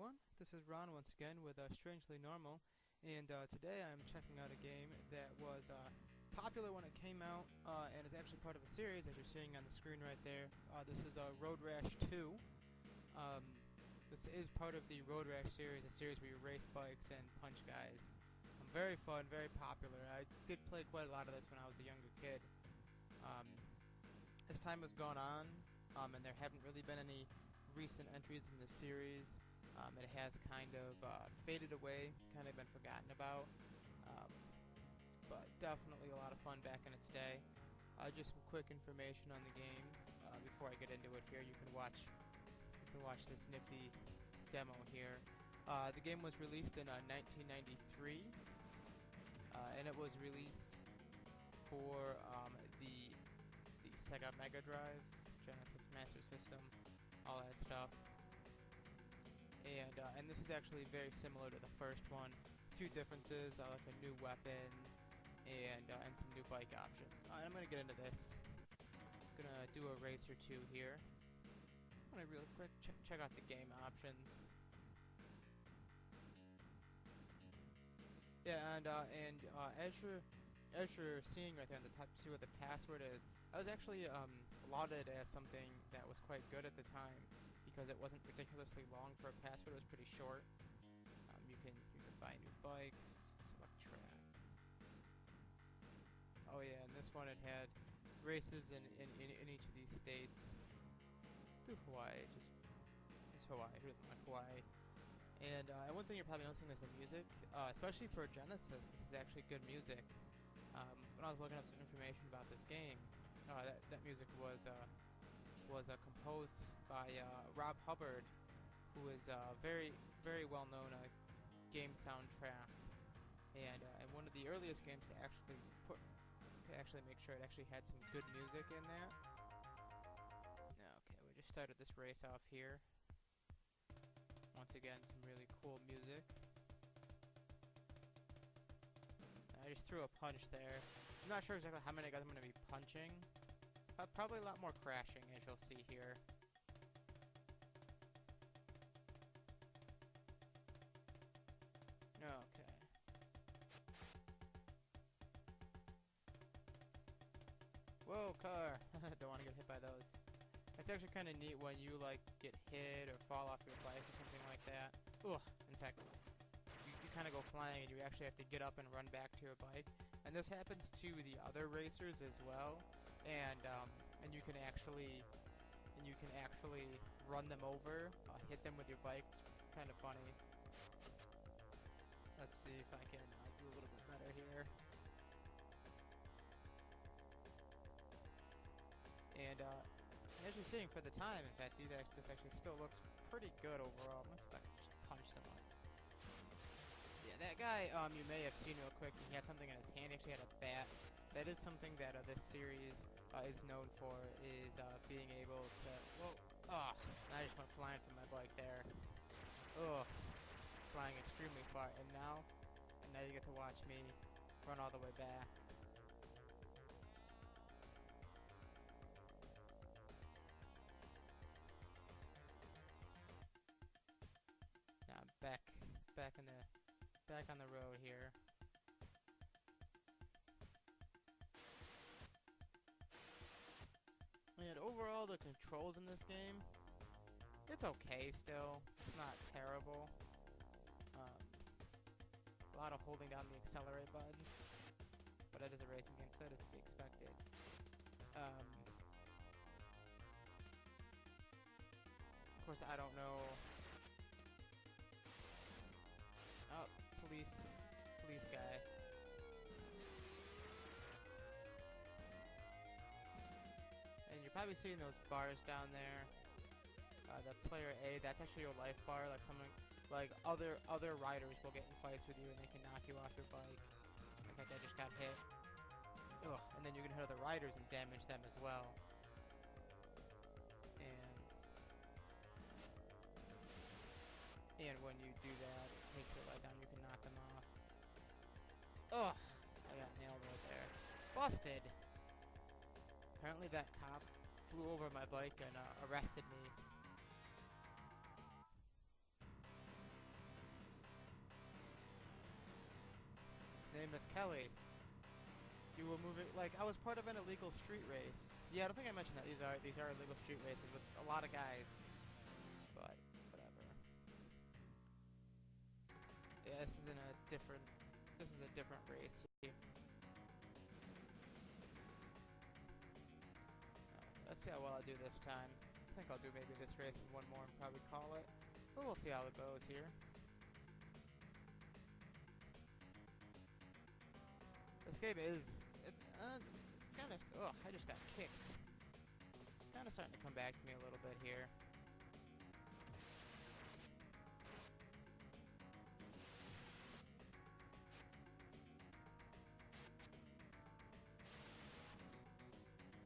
everyone, this is Ron once again with Strangely Normal, and today I'm checking out a game that was popular when it came out and is actually part of a series as you're seeing on the screen right there. This is Road Rash 2. This is part of the Road Rash series, a series where you race bikes and punch guys. Very fun, very popular. I did play quite a lot of this when I was a younger kid. As time has gone on, and there haven't really been any recent entries in the series. It has kind of faded away, kind of been forgotten about, but definitely a lot of fun back in its day. Just some quick information on the game before I get into it here. You can watch this nifty demo here. The game was released in 1993, and it was released for the Sega Mega Drive, Genesis Master System, all that stuff. And this is actually very similar to the first one. A few differences, like a new weapon and some new bike options. I'm gonna get into this. Gonna do a race or two here. I'm gonna really quick check out the game options. Yeah, and as you're seeing right there on the top, see what the password is. That was actually lauded as something that was quite good at the time because it wasn't ridiculously long for a password. It was pretty short. You can buy new bikes, select track. Oh yeah, and this one it had races in each of these states. Do Hawaii, just Hawaii. Who doesn't like Hawaii? And one thing you're probably noticing is the music, especially for Genesis. This is actually good music. When I was looking up some information about this game, that music was composed by Rob Hubbard, who is a very well known game soundtrack, and one of the earliest games to actually make sure it actually had some good music in that. Okay, we just started this race off here. Once again, some really cool music. I just threw a punch there. I'm not sure exactly how many guys I'm going to be punching. Probably a lot more crashing, as you'll see here. Okay. Whoa, car! Don't want to get hit by those. It's actually kind of neat when you like get hit or fall off your bike or something like that. Ugh. In fact, you kind of go flying and you actually have to get up and run back to your bike. And this happens to the other racers as well. And you can actually run them over, hit them with your bike. It's kind of funny. Let's see if I can do a little bit better here. And as you're seeing for the time, in fact, this actually still looks pretty good overall. Let's see if I can just punch someone. Yeah, that guy, you may have seen real quick, he had something in his hand. He actually had a bat. That is something that this series is known for, is being able to... Whoa! I just went flying from my bike there. Flying extremely far. And now you get to watch me run all the way back. Now I'm back on the road here. And overall, the controls in this game, it's okay still. It's not terrible. A lot of holding down the accelerate button, but it is a racing game, so that is to be expected. Of course, I don't know. Oh, police guy. And you're probably seeing those bars down there. The player A, that's actually your life bar. Like other riders will get in fights with you and they can knock you off your bike. In fact, I just got hit. And then you can hit other riders and damage them as well. And when you do that, it takes your life down. You can knock them off. I got nailed right there. Busted. Apparently that cop flew over my bike and arrested me. Miss Kelly. You were moving, like, I was part of an illegal street race. Yeah, I don't think I mentioned that. These are illegal street races with a lot of guys. But, whatever. Yeah, this is a different race here. Let's see how well I do this time. I think I'll do maybe this race and one more and probably call it. But we'll see how it goes here. This game is, it's kind of, I just got kicked. Kind of starting to come back to me a little bit here.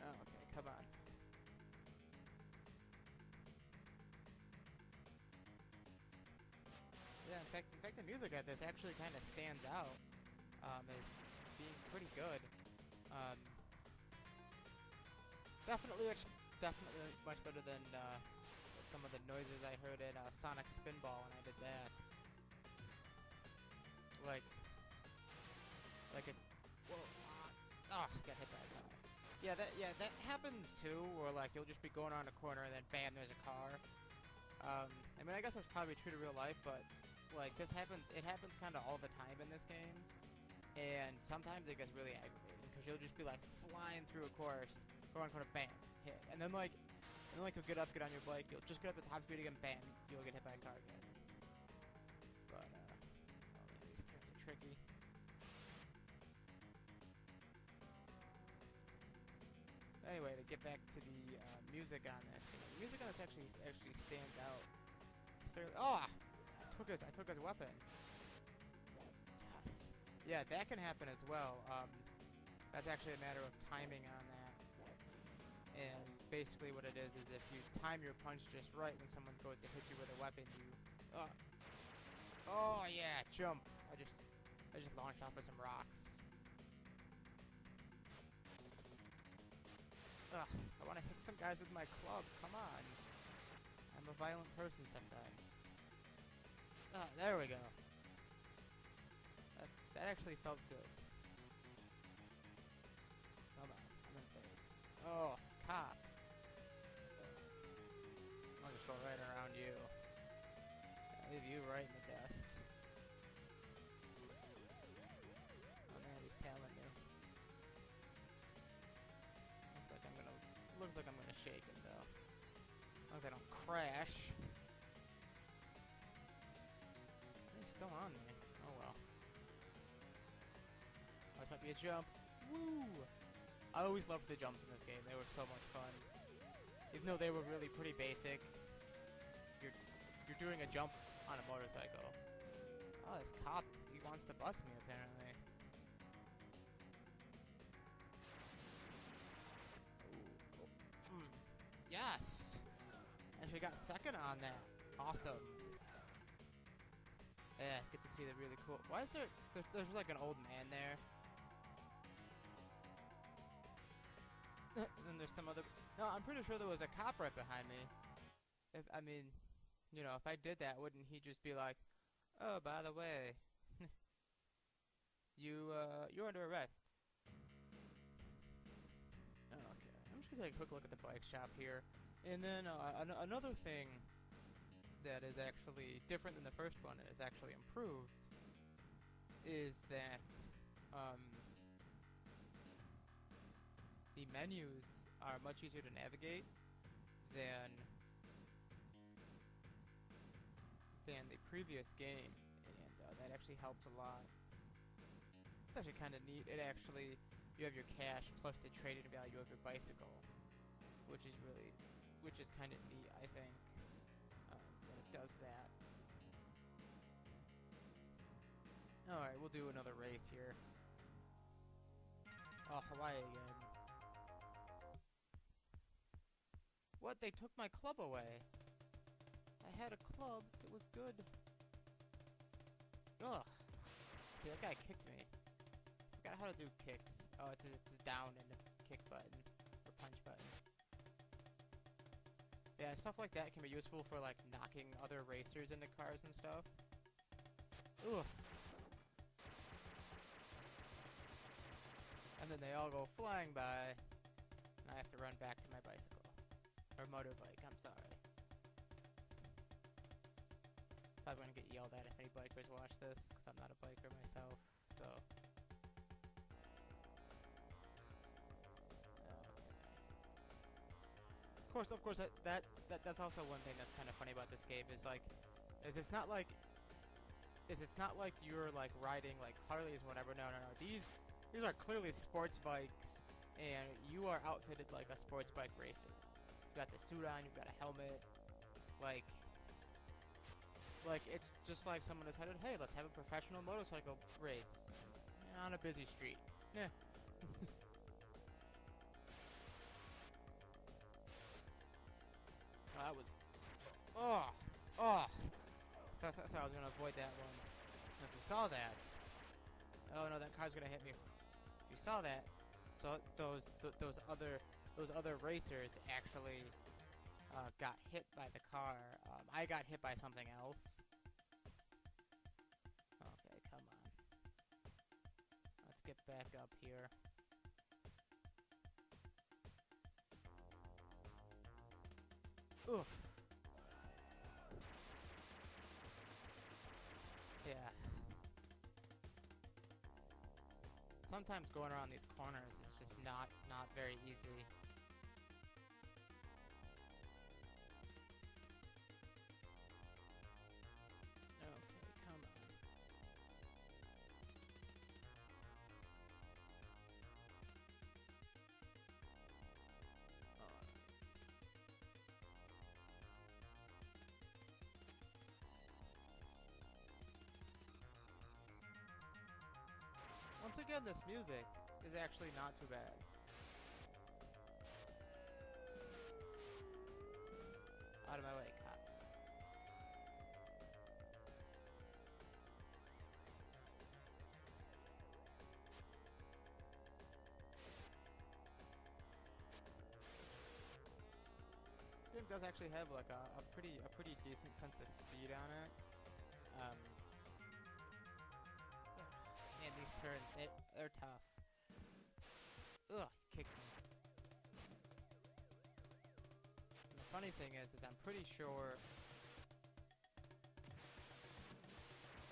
Oh, okay, come on. Yeah, in fact, the music at this actually kind of stands out as being pretty good. Definitely much better than some of the noises I heard in Sonic Spinball when I did that. Like it. Whoa! Got hit by a car. Yeah, that happens too. Where like you'll just be going around a corner and then bam, there's a car. I mean, I guess that's probably true to real life, but like this happens. It happens kind of all the time in this game, and sometimes it gets really aggravating because you'll just be like flying through a course, go on corner, bam, hit, and then like you'll get on your bike, you'll just get up to top speed again, bam, you'll get hit by a car again. But oh man, these turns are tricky. Anyway, to get back to the music on this, the music on this actually stands out. It's fairly. I took his weapon. Yes. Yeah, that can happen as well. That's actually a matter of timing on that. And basically, what it is if you time your punch just right when someone goes to hit you with a weapon, you. Oh yeah, jump! I just launched off with some rocks. I want to hit some guys with my club. Come on. I'm a violent person sometimes. There we go. That actually felt good. Come on. I'm in third. Oh, cop. I'll just go right around you. I'll leave you right in the dust. Oh man, he's tailing me. Looks like I'm gonna shake him though. As long as I don't crash. He's still on me. Oh well. Oh, it might be a jump. Woo! I always loved the jumps in this game. They were so much fun. Even though they were really pretty basic. You're doing a jump on a motorcycle. Oh, this cop, he wants to bust me apparently. Yes! Actually got second on that. Awesome. Yeah, get to see the really cool. Why is there's like an old man there? And then there's some other. No, I'm pretty sure there was a cop right behind me. If I mean, if I did that, wouldn't he just be like, "Oh, by the way, you're under arrest." Okay, I'm just gonna take a quick look at the bike shop here, and then another thing that is actually different than the first one and is actually improved is that the menus are much easier to navigate than the previous game, and that actually helps a lot. It's actually kind of neat. You have your cash plus the trading value of your bicycle, which is kind of neat, I think, that it does that. Alright, we'll do another race here. Oh, Hawaii again. What? They took my club away. I had a club. It was good. Ugh. See, that guy kicked me. Forgot how to do kicks. Oh, it's down and the kick button. Or punch button. Yeah, stuff like that can be useful for, like, knocking other racers into cars and stuff. Ugh. And then they all go flying by, and I have to run back to my bicycle. Or motorbike, I'm sorry. Probably gonna get yelled at if any bikers watch this, because I'm not a biker myself, so... Of course, that's also one thing that's kind of funny about this game, is like, it's not like you're like riding like Harleys or whatever. No. These are clearly sports bikes, and you are outfitted like a sports bike racer. You've got the suit on, you've got a helmet, like it's just like someone decided, hey, let's have a professional motorcycle race on a busy street. Yeah. That was... Oh! I thought I was gonna avoid that one. And if you saw that... Oh no, that car's gonna hit me. If you saw that, so those other racers actually got hit by the car. I got hit by something else. Okay, come on. Let's get back up here. Oof. Yeah. Sometimes going around these corners is just not very easy. Okay, come on. Once again, this music is actually not too bad. Out of my way, cop. This game does actually have like a pretty decent sense of speed on it. Man, these turns, they're tough. Ugh, kicked me. And the funny thing is I'm pretty sure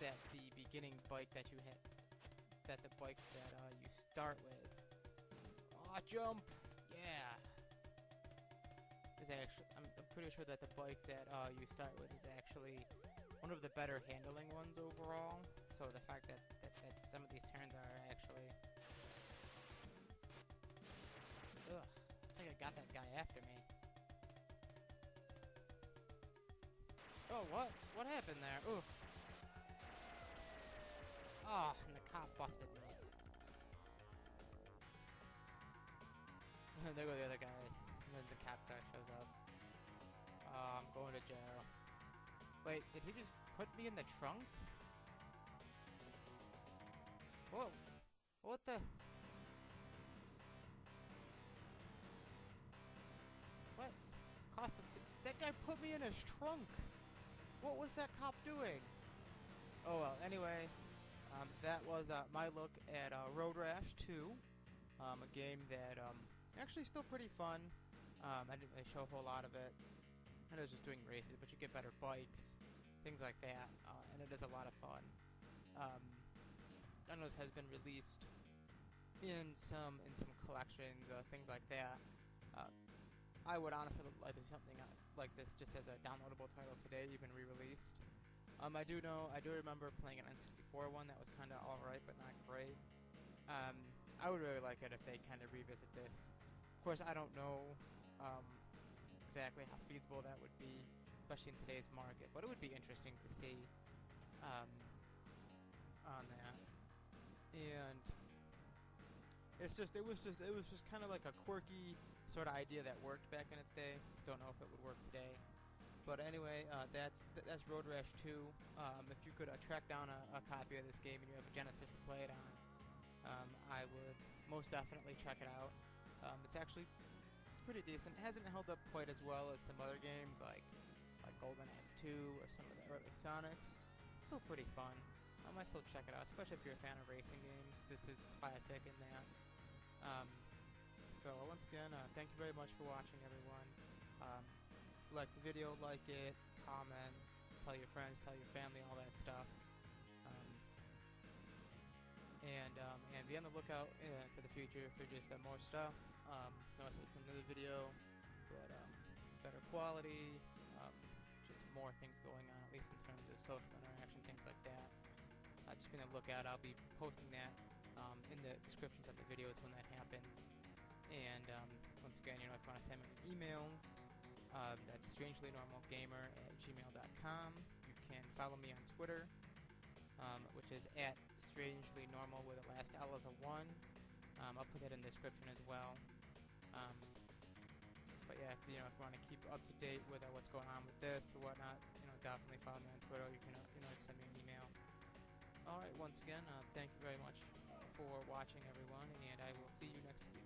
that the beginning bike that you hit, that the bike that you start with, jump, yeah, is actually, I'm pretty sure that the bike that you start with is actually one of the better handling ones overall. So the fact that some of these turns are actually... Ugh, I think I got that guy after me. Oh, what? What happened there? Oof. Oh, and the cop busted me. And there go the other guys. And then the cop car shows up. I'm going to jail. Wait, did he just put me in the trunk? Whoa! What the? What? That guy put me in his trunk! What was that cop doing? Oh well, anyway, that was my look at Road Rash 2. A game that actually still pretty fun. I didn't really show a whole lot of it. I was just doing races, but you get better bikes, things like that, and it is a lot of fun. I know this has been released in some collections, things like that. I would honestly like to do something like this just as a downloadable title today, even re-released. I do remember playing an N64 one that was kind of alright, but not great. I would really like it if they kind of revisit this. Of course, I don't know exactly how feasible that would be, especially in today's market, but it would be interesting to see on that. And it was just kind of like a quirky sort of idea that worked back in its day. Don't know if it would work today, but anyway, that's Road Rash 2. If you could track down a copy of this game and you have a Genesis to play it on, I would most definitely check it out. It's pretty decent. It hasn't held up quite as well as some other games like Golden Axe 2 or some of the early Sonics. It's still pretty fun. I might still check it out, especially if you're a fan of racing games. This is classic in that. Um, so once again, thank you very much for watching, everyone. Um, like the video, like it, comment, tell your friends, tell your family, all that stuff. Um, and be on the lookout for the future for just more stuff. Notice it's another video, but better quality, just more things going on, at least in terms of social interaction, things like that. Just be on the lookout. I'll be posting that in the descriptions of the videos when that happens. And once again, if you want to send me emails, that's strangelynormalgamer@gmail.com. You can follow me on Twitter, which is @strangelynormal with the last L as a 1. I'll put that in the description as well. Um, but yeah, if you want to keep up to date with what's going on with this or whatnot, definitely follow me on Twitter. You can send me an email. All right, once again, thank you very much for watching, everyone, and I will see you next week.